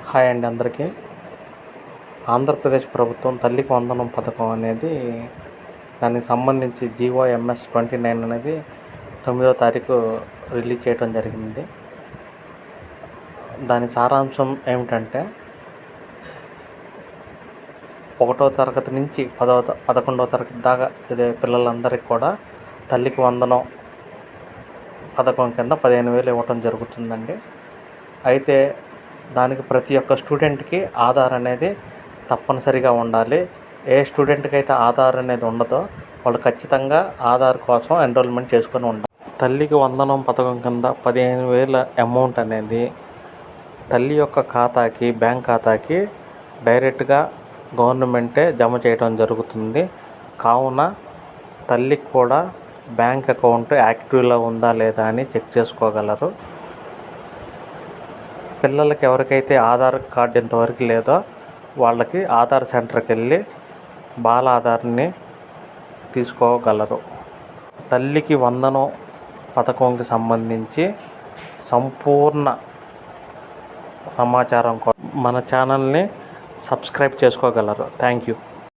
Hi అండి అందరికీ. ఆంధ్రప్రదేశ్ ప్రభుత్వం తల్లికి వందనం పథకం అనేది దానికి సంబంధించి జీవో ఎంఎస్ 29 అనేది 9వ తారీఖు రిలీజ్ చేయడం జరిగింది. దాని సారాంశం ఏమిటంటే 1వ తరగతి నుంచి 11వ తరగతి దాకా చదివే పిల్లలందరికీ కూడా తల్లికి వందనం పథకం కింద 15,000 ఇవ్వటం జరుగుతుందండి. అయితే దానికి ప్రతి ఒక్క స్టూడెంట్కి ఆధార్ అనేది తప్పనిసరిగా ఉండాలి. ఏ స్టూడెంట్కి అయితే ఆధార్ అనేది ఉండదో వాళ్ళు ఖచ్చితంగా ఆధార్ కోసం ఎన్రోల్మెంట్ చేసుకొని ఉండాలి. తల్లికి వందనం పథకం కింద 15,000 అమౌంట్ అనేది తల్లి యొక్క ఖాతాకి, బ్యాంక్ ఖాతాకి డైరెక్ట్గా గవర్నమెంటే జమ చేయడం జరుగుతుంది. కావున తల్లికి కూడా బ్యాంక్ అకౌంట్ యాక్టివ్లో ఉందా లేదా అని చెక్ చేసుకోగలరు. పిల్లలకి ఎవరికైతే ఆధార్ కార్డు ఇంతవరకు లేదో వాళ్ళకి ఆధార్ సెంటర్కి వెళ్ళి బాల ఆధార్ని తీసుకోగలరు. తల్లికి వందనం పథకంకి సంబంధించి సంపూర్ణ సమాచారం మన ఛానల్ని సబ్స్క్రైబ్ చేసుకోగలరు. Thank you.